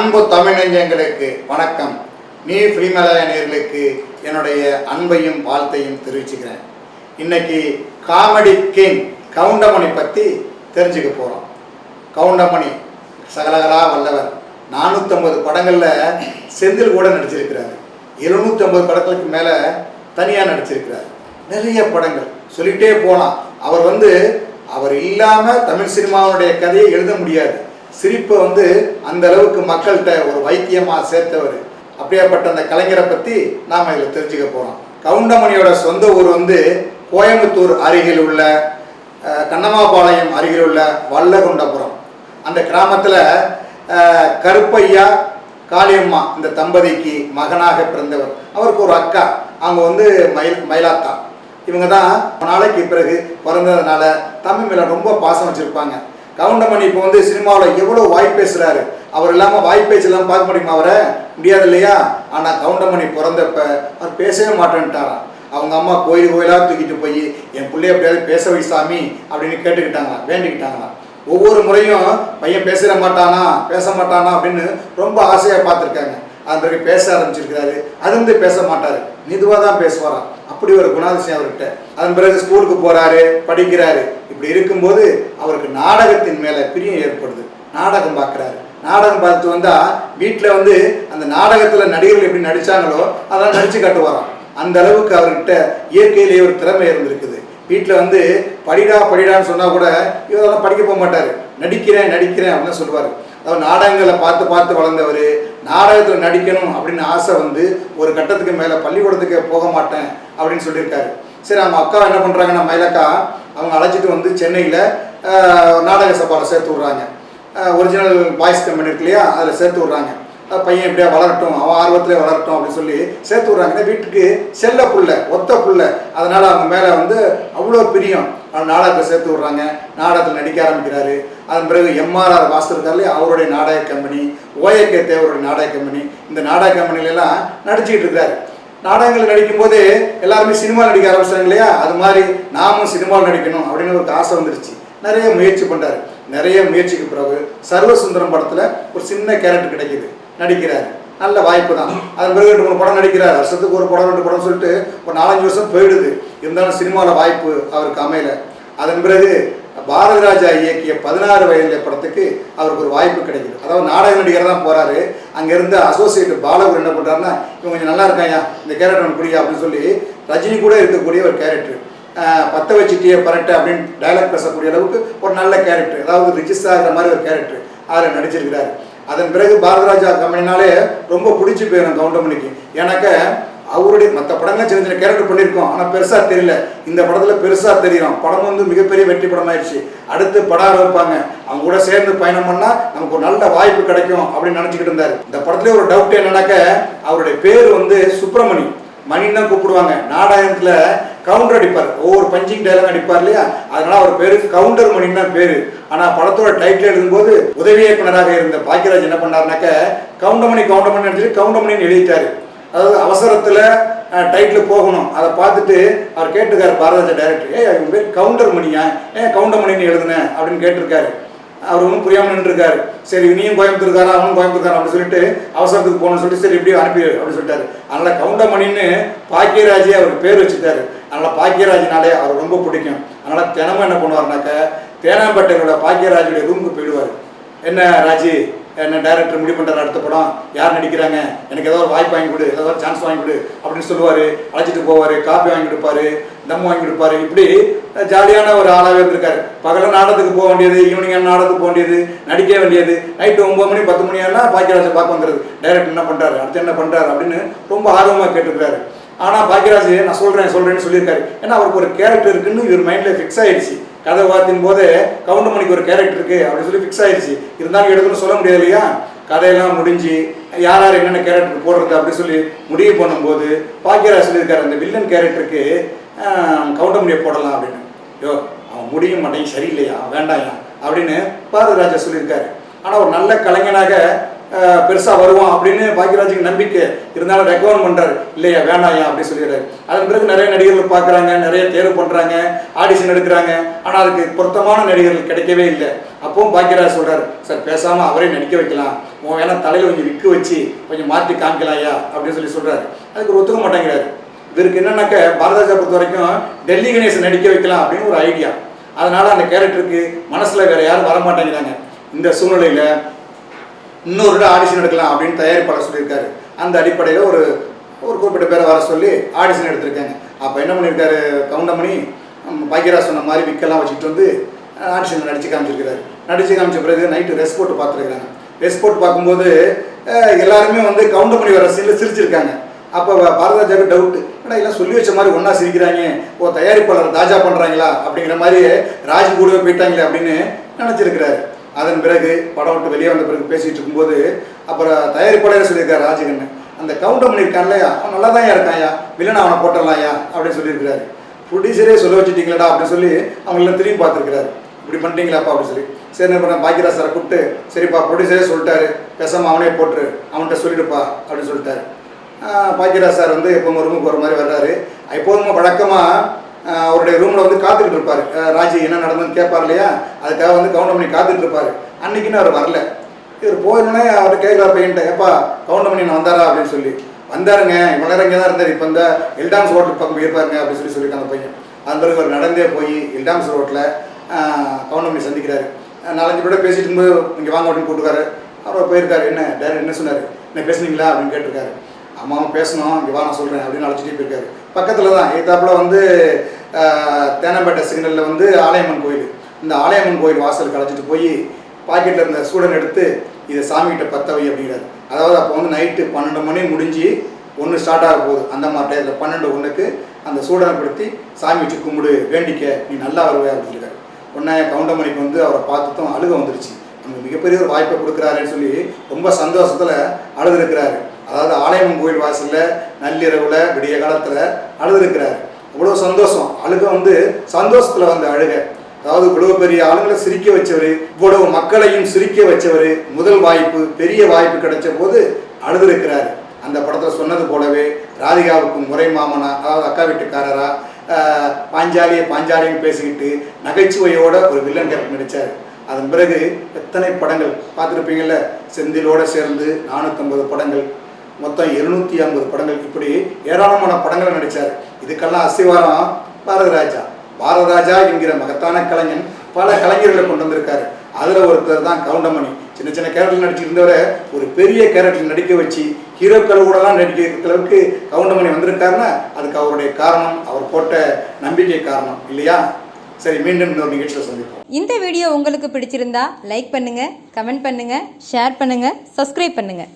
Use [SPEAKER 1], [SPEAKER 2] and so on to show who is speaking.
[SPEAKER 1] அன்பு தமிழ் நெஞ்சங்களுக்கு வணக்கம். நீ ஃபிலிமலய நேயர்களுக்கு என்னுடைய அன்பையும் வாழ்த்தையும் தெரிவிச்சுக்கிறேன். இன்னைக்கு காமெடி கிங் கவுண்டமணி பற்றி தெரிஞ்சுக்க போகிறோம். கவுண்டமணி சகலகலா வல்லவர். 450 படங்களில் செந்தில் கூட நடிச்சிருக்கிறார். 750 படங்களுக்கு மேலே தனியாக நடிச்சிருக்கிறார். நிறைய படங்கள் சொல்லிகிட்டே போகலாம். அவர் இல்லாமல் தமிழ் சினிமாவுடைய கதையை எழுத முடியாது. சிரிப்பை அந்த அளவுக்கு மக்கள்கிட்ட ஒரு வைத்தியமாக சேர்த்தவர். அப்படியாப்பட்ட அந்த கலைஞரை பற்றி நாம் இதில் தெரிஞ்சுக்க போகிறோம். கவுண்டமணியோட சொந்த ஊர் கோயம்புத்தூர் அருகில் உள்ள கண்ணமாபாளையம் அருகில் உள்ள வல்லகுண்டபுரம். அந்த கிராமத்தில் கருப்பையா காளியம்மா இந்த தம்பதிக்கு மகனாக பிறந்தவர். அவருக்கு ஒரு அக்கா, அவங்க மயிலாத்தா. இவங்க தான் நாளைக்கு பிறகு பிறந்ததுனால தமிழ் மேலே ரொம்ப பாசம் வச்சுருப்பாங்க. கவுண்டமணி இப்போ சினிமாவில் எவ்வளோ வாய் பேசுகிறாரு. அவர் இல்லாமல் வாய் பேச்செல்லாம் பார்க்க முடியுமா? அவரை முடியாது இல்லையா? ஆனால் கவுண்டமணி பிறந்தப்ப அவர் பேசவே மாட்டேன்ட்டாராம். அவங்க அம்மா கோயிலாக தூக்கிட்டு போய் என் பிள்ளைய எப்படியாவது பேச வை சாமி அப்படின்னு கேட்டுக்கிட்டாங்களாம், வேண்டிக்கிட்டாங்களாம். ஒவ்வொரு முறையும் பையன் பேச மாட்டானா அப்படின்னு ரொம்ப ஆசையாக பார்த்துருக்காங்க. அதன் பிறகு பேச ஆரம்பிச்சிருக்கிறாரு. அது பேச மாட்டார், மெதுவாக தான் பேசுவாராம். அப்படி ஒரு குணாதிசயம் அவர்கிட்ட. அதன் பிறகு ஸ்கூலுக்கு போகிறாரு, படிக்கிறாரு. இப்படி இருக்கும்போது அவருக்கு நாடகத்தின் மேலே பிரியம் ஏற்படுது. நாடகம் பார்க்குறாரு. நாடகம் பார்த்துட்டு வந்தால் வீட்டில் அந்த நாடகத்தில் நடிகர்கள் எப்படி நடித்தாங்களோ அதெல்லாம் நடித்து காட்டுவாராம். அந்த அளவுக்கு அவர்கிட்ட இயற்கையிலேயே ஒரு திறமை இருந்திருக்குது. வீட்டில் படிடான்னு சொன்னால் கூட இதெல்லாம் படிக்க போக மாட்டார். நடிக்கிறேன் அப்படின்னு சொல்லுவார். அதாவது நாடகங்களை பார்த்து வளர்ந்தவர். நாடகத்தில் நடிக்கணும் அப்படின்னு ஆசை ஒரு கட்டத்துக்கு மேலே பள்ளிக்கூடத்துக்கு போக மாட்டேன் அப்படின்னு சொல்லியிருக்காரு. சரி, அவங்க அக்கா என்ன பண்ணுறாங்கன்னா, மயிலக்கா அவங்க அழைச்சிட்டு சென்னையில் நாடக சபாவில் சேர்த்து விட்றாங்க. ஒரிஜினல் பாய்ஸ் கம்பெனி இருக்கு இல்லையா, அதில் சேர்த்து விட்றாங்க. பையன் எப்படியா வளரட்டும், அவன் ஆர்வத்திலே வளரட்டும் அப்படின்னு சொல்லி சேர்த்து விட்றாங்க. வீட்டுக்கு செல்ல புள்ள, ஒத்த புள்ள, அதனால் அவங்க மேலே அவ்வளோ பிரியம். நாடகத்தை சேர்த்து விட்றாங்க. நாடகத்தில் நடிக்க ஆரம்பிக்கிறாரு. அதன் பிறகு MRR வாசு இருக்கார் இல்லையா, அவருடைய நாடக கம்பெனி, OAK தேவருடைய நாடக கம்பெனி, இந்த நாடக கம்பெனிலெல்லாம் நடிச்சுக்கிட்டு இருக்காரு. நாடகங்கள் நடிக்கும்போது எல்லாருமே சினிமா நடிக்க ஆரம்பிச்சாங்க இல்லையா, அது மாதிரி நாமும் சினிமாவில் நடிக்கணும் அப்படின்னு ஒரு ஆசை வந்துருச்சு. நிறைய முயற்சி பண்ணுறாரு. நிறைய முயற்சிக்கு பிறகு சர்வசுந்தரம் படத்தில் ஒரு சின்ன கேரக்டர் கிடைக்கிது, நடிக்கிறார். நல்ல வாய்ப்பு தான். அதன் பிறகு 2-3 படம் நடிக்கிறார். வருஷத்துக்கு ஒரு படம் 2 படம் சொல்லிட்டு ஒரு 4-5 வருஷம் போயிடுது. இருந்தாலும் சினிமாவில் வாய்ப்பு அவருக்கு அமையல. அதன் பிறகு பாரதி ராஜா இயக்கிய 16 வயதில் படத்துக்கு அவருக்கு ஒரு வாய்ப்பு கிடைக்குது. அதாவது நாடக நடிகர் தான் போகிறாரு. அங்கே இருந்த அசோசியேட் பாலவர் என்ன பண்ணுறாருன்னா, இவங்க கொஞ்சம் நல்லா இருக்காயா, இந்த கேரக்டர் ஒன்று புரியா அப்படின்னு சொல்லி ரஜினி கூட இருக்கக்கூடிய ஒரு கேரக்டர், பத்த வச்சுட்டியே பரட்டை அப்படின்னு டைலாக் பேசக்கூடிய அளவுக்கு ஒரு நல்ல கேரக்டர், அதாவது ரிஜிஸ்டர் ஆகிற மாதிரி ஒரு கேரக்டர் அதில் நடிச்சிருக்கிறாரு. அதன் பிறகு பாரதி ராஜா கம்பெனினாலே ரொம்ப பிடிச்சி போயிடும் கவுண்டமணிக்கு. எனக்கு அவருடைய மற்ற படங்கள் சின்ன சின்ன கேரக்டர் பண்ணியிருக்கோம், ஆனால் பெருசாக தெரியல. இந்த படத்தில் பெருசாக தெரியும். படம் மிகப்பெரிய வெற்றி படம் ஆயிடுச்சு. அடுத்து படம் வைப்பாங்க, அவங்க கூட சேர்ந்து பயணம் பண்ணால் நமக்கு ஒரு நல்ல வாய்ப்பு கிடைக்கும் அப்படின்னு நினச்சிக்கிட்டு இருந்தார். இந்த படத்துல ஒரு டவுட் என்னன்னாக்க, அவருடைய பேர் சுப்பிரமணி, மணின்னு தான் கூப்பிடுவாங்க. நாடகத்தில் கவுண்டர் அடிப்பார், ஒவ்வொரு பஞ்சிங் டைலாக் அடிப்பார் இல்லையா, அதனால அவர் பேரு கவுண்டர் மணின்னு தான் பேரு. ஆனால் படத்தோட டைட்டில் எழுதும்போது உதவி இயக்குனராக இருந்த பாக்கியராஜ் என்ன பண்ணாருனாக்க, கவுண்டமணி நினைச்சிட்டு கவுண்டமணின்னு எழுதிட்டாரு. அதாவது அவசரத்தில் டைட்டில் போகணும். அதை பார்த்துட்டு அவர் கேட்டிருக்காரு பாரதிராஜா டைரக்டர், இவங்க பேர் கவுண்டர் மணியா, கவுண்டமணின்னு எழுதுனேன் அப்படின்னு கேட்டிருக்காரு. அவர் ஒன்றும் புரியாமல் நின்றுருக்காரு. சரி, நீயும் கோயம்புத்தூர்காரா அவனும் கோயம்புத்தூர்காரன் அப்படின்னு சொல்லிட்டு அவசரத்துக்கு போகணும்னு சொல்லிட்டு சரி இப்படியே அனுப்பி அப்படின்னு சொல்லிட்டாரு. அதனால் கவுண்டமணின்னு பாக்கியராஜே அவருக்கு பேர் வச்சுட்டாரு. அதனால் பாக்கியராஜினாலே அவர் ரொம்ப பிடிக்கும். அதனால் தினமும் என்ன பண்ணுவார்னாக்க, தேனாம்பேட்டையோட பாக்கியராஜுடைய ரூமுக்கு போயிடுவார். என்ன ராஜி, என்ன டைரக்டர் முடிவு பண்ணுறாரு, அடுத்த படம் யார் நடிக்கிறாங்க, எனக்கு ஏதோ ஒரு வாய்ப்பு வாங்கி கொடு, ஏதோ ஒரு சான்ஸ் வாங்கி கொடு அப்படின்னு சொல்லுவார். அழைச்சிட்டு போவார், காப்பி வாங்கி கொடுப்பாரு, தம் வாங்கி கொடுப்பாரு. இப்படி ஜாலியான ஒரு ஆளாகவே இருந்திருக்காரு. பகலில் நாடகத்துக்கு போக வேண்டியது, ஈவினிங் நாடகத்துக்கு போக வேண்டியது, நடிக்க வேண்டியது. நைட்டு 9 மணி 10 மணி ஆனால் பாக்கியராஜை பார்க்க வந்துடுது. டைரக்டர் என்ன பண்ணுறாரு, அடுத்து என்ன பண்ணுறாரு அப்படின்னு ரொம்ப ஆர்வமாக கேட்டுருக்காரு. ஆனால் பாக்கியராஜ் நான் சொல்கிறேன்னு சொல்லியிருக்காரு. ஏன்னா அவருக்கு ஒரு கேரக்டர் இருக்குன்னு இவர் மைண்டில் ஃபிக்ஸ் ஆகிடுச்சு. கதை வாத்தின் போது கவுண்டமணிக்கு ஒரு கேரக்டர் இருக்குது அப்படின்னு சொல்லி ஃபிக்ஸ் ஆகிடுச்சு. இருந்தாலும் எடுத்துன்னு சொல்ல முடியாது இல்லையா. கதையெல்லாம் முடிஞ்சு யார் என்னென்ன கேரக்டர் போடுறது அப்படின்னு சொல்லி முடிவு பண்ணும்போது பாக்கியராஜ் சொல்லியிருக்காரு, அந்த வில்லன் கேரக்டருக்கு கவுண்டமணியை போடலாம் அப்படின்னு. அவன் முடிய மாட்டேன், சரியில்லையா, வேண்டாயா அப்படின்னு பாரதி ராஜா சொல்லியிருக்காரு. ஆனால் ஒரு நல்ல கலைஞனாக பெருசாக வருவான் அப்படின்னு பாக்கியராஜுக்கு நம்பிக்கை இருந்தாலும் ரெக்கமெண்ட் பண்ணுறாரு. இல்லையா, வேணாயா அப்படி சொல்லிடுறாரு. அதன் பிறகு நிறைய நடிகர்கள் பார்க்குறாங்க, நிறைய தேர்வு பண்ணுறாங்க, ஆடிஷன் எடுக்கிறாங்க. ஆனால் அதுக்கு பொருத்தமான நடிகர்கள் கிடைக்கவே இல்லை. அப்பவும் பாக்கியராஜ் சொல்கிறார், சார் பேசாமல் அவரே நடிக்க வைக்கலாம், உன் வேணா தலையில் கொஞ்சம் விக்கு வச்சு கொஞ்சம் மாற்றி காமிக்கலாயா அப்படின்னு சொல்லி சொல்கிறாரு. அதுக்கு ஒத்துக்க மாட்டேங்கிறாரு. இவருக்கு என்னன்னாக்க பாரதிராஜா பொறுத்த வரைக்கும் டெல்லி கணேசன் நடிக்க வைக்கலாம் அப்படின்னு ஒரு ஐடியா. அதனால் அந்த கேரக்டருக்கு மனசில் வேறு யாரும் வர மாட்டேங்கிறாங்க. இந்த சூழ்நிலையில் இன்னொரு ஆடிஷன் எடுக்கலாம் அப்படின்னு தயாரிப்பாளர் சொல்லியிருக்காரு. அந்த அடிப்படையில் ஒரு குறிப்பிட்ட பேரை வர சொல்லி ஆடிஷன் எடுத்திருக்காங்க. அப்போ என்ன பண்ணியிருக்காரு கவுண்டமணி, பாக்யராஜ் சொன்ன மாதிரி விக்கெல்லாம் வச்சுட்டு வந்து ஆடிஷனில் நடித்து காமிச்சிருக்கிறாரு. நடித்து காமிச்ச பிறகு நைட்டு ரெஸ்ட் போட்டு பார்த்துருக்குறாங்க. ரெஸ்ட் போட்டு பார்க்கும்போது எல்லாருமே வந்து கவுண்டமணி வர சீனில் சிரிச்சிருக்காங்க. அப்போ பாரதிராஜாவுக்கு டவுட்டு, ஏன்னா எல்லாம் சொல்லி வச்ச மாதிரி ஒன்றா சிரிக்கிறாங்க, தயாரிப்பாளர் தாஜா பண்ணுறாங்களா அப்படிங்கிற மாதிரி ராஜு கூடவே போயிட்டாங்களே அப்படின்னு நினச்சிருக்கிறாரு. அதன் பிறகு படம் விட்டு வெளியே வந்த பிறகு பேசிகிட்டு இருக்கும்போது அப்புறம் தயாரிப்பாளரே சொல்லியிருக்காரு ராஜுகண்ணு, அந்த கவுண்டமணி இருக்கான்லையா அவன் நல்லா தான் இருக்காயா, வில்லனை அவனை போட்டலாம்யா அப்படின்னு சொல்லியிருக்கிறாரு. ப்ரொடியூசரே சொல்ல வச்சுட்டீங்களா அப்படின்னு சொல்லி அவங்களெல்லாம் திரும்பி பார்த்துருக்கிறாரு. இப்படி பண்ணிட்டீங்களாப்பா அப்படின்னு சொல்லி. சரி என்ன பண்ண பாக்யராஜ் சாரை கூப்பிட்டு, சரிப்பா ப்ரொடியூசரே சொல்லிட்டாரு, பேசாமல் அவனே போட்டுரு, அவன்கிட்ட சொல்லிடுப்பா அப்படின்னு சொல்லிட்டாரு. பாக்யராஜ் சார் வந்து எப்போவும் ரூமுக்கு போகிற மாதிரி வர்றாரு. எப்போதும் வழக்கமாக அவருடைய ரூமில் வந்து காத்துக்கிட்டு இருப்பார். ராஜி என்ன நடந்ததுன்னு கேட்பார் இல்லையா, அதுக்காக வந்து கவுண்டமணி காத்துட்டு இருப்பார். அன்றைக்கின்னு அவர் வரல. இவர் போயிடனே அவர் கேட்குறாரு பையன்ட்ட, எப்பா கவுண்டமணி நான் வந்தாரா அப்படின்னு சொல்லி. வந்தாருங்க, இவ்வளோ நேரம் இங்கே தான் இருந்தார், இப்போ இந்த எல்டாம்ஸ் ரோட்டில் பக்கம் போயிருப்பாருங்க அப்படின்னு சொல்லியிருக்காங்க அந்த பையன். அந்த பிறகு அவர் நடந்தே போய் எல்டாம்ஸ் ரோட்டில் கவுண்டமணி சந்திக்கிறாரு. 4-5 பேரோட பேசிட்டு இருக்கும்போது இங்கே வாங்க அப்படின்னு கூப்பிட்டுருக்காரு. அவர் போயிருக்காரு. என்ன டைரக்டர் என்ன சொன்னார், என்ன பேசுனீங்களா அப்படின்னு கேட்டிருக்காரு. அம்மாவும் பேசணும், இங்கே வா நான் சொல்கிறேன் அப்படின்னு அழைச்சிட்டே போயிருக்காரு. பக்கத்தில் தான் எத்தாப்பில் வந்து தேனாம்பேட்டை சிக்னலில் வந்து ஆலயம்மன் கோயில். இந்த ஆலயம்மன் கோயில் வாசலுக்கு அழைச்சிட்டு போய் பாக்கெட்டில் இருந்த சூடன் எடுத்து இதை சாமிகிட்ட பற்ற வை அப்படிங்கிறாரு. அதாவது அப்போ வந்து நைட்டு 12 மணி முடிஞ்சு 1 ஸ்டார்ட் ஆக போகுது. அந்த மாதிரி டயத்தில் 12:01 அந்த சூடனை படுத்தி சாமி வச்சு கும்பிடு, வேண்டிக்க, நீ நல்லா வருவே அப்படின்னு சொல்லியிருக்காரு. உடனே கவுண்டமணிக்கு வந்து அவரை பார்த்துட்டும் அழுக வந்துருச்சு. நமக்கு மிகப்பெரிய ஒரு வாய்ப்பை கொடுக்குறாருன்னு சொல்லி ரொம்ப சந்தோஷத்தில் அழுதுருக்கிறாரு. அதாவது ஆலயம்மன் கோயில் வாசலில் நள்ளிரவில் விடிய காலத்தில் அழுதுருக்கிறாரு. அவ்வளோ சந்தோஷம். அழுக வந்து சந்தோஷத்தில் வந்து அழுக. அதாவது இவ்வளவு பெரிய ஆளுங்களை சிரிக்க வச்சவர், இவ்வளவு மக்களையும் சிரிக்க வச்சவர், முதல் வாய்ப்பு பெரிய வாய்ப்பு கிடைச்ச போது அழுதுருக்கிறாரு. அந்த படத்தில் சொன்னது போலவே ராதிகாவுக்கு முறை மாமனா, அதாவது அக்கா வீட்டுக்காரரா, பாஞ்சாலின்னு பேசிக்கிட்டு நகைச்சுவையோட ஒரு வில்லன் கேரக்டர் நடித்தார். அதன் பிறகு எத்தனை படங்கள் பார்த்துருப்பீங்கள்ல, செந்திலோடு சேர்ந்து 450 படங்கள், மொத்தம் 750 படங்கள், இப்படி ஏராளமான படங்களை நடித்தார். இதுக்கெல்லாம் அஸ்திவாரம் பாரதிராஜா. பாரதிராஜா என்கிற மகத்தான கலைஞன் பல கலைஞர்களை கொண்டு வந்திருக்காரு. அதில் ஒருத்தர் தான் கவுண்டமணி. சின்ன சின்ன கேரக்டர் நடிச்சிருந்தவரை ஒரு பெரிய கேரக்டர் நடிக்க வச்சு ஹீரோக்கள் கூடலாம் நடிக்கிற அளவுக்கு கவுண்டமணி வந்திருக்காருன்னா அதுக்கு அவருடைய காரணம், அவர் போட்ட நம்பிக்கை காரணம் இல்லையா? சரி, மீண்டும் இன்னொரு நிகழ்ச்சியில் சந்திப்போம்.
[SPEAKER 2] இந்த வீடியோ உங்களுக்கு பிடிச்சிருந்தா லைக் பண்ணுங்கள், கமெண்ட் பண்ணுங்கள், ஷேர் பண்ணுங்கள், சப்ஸ்கிரைப் பண்ணுங்கள்.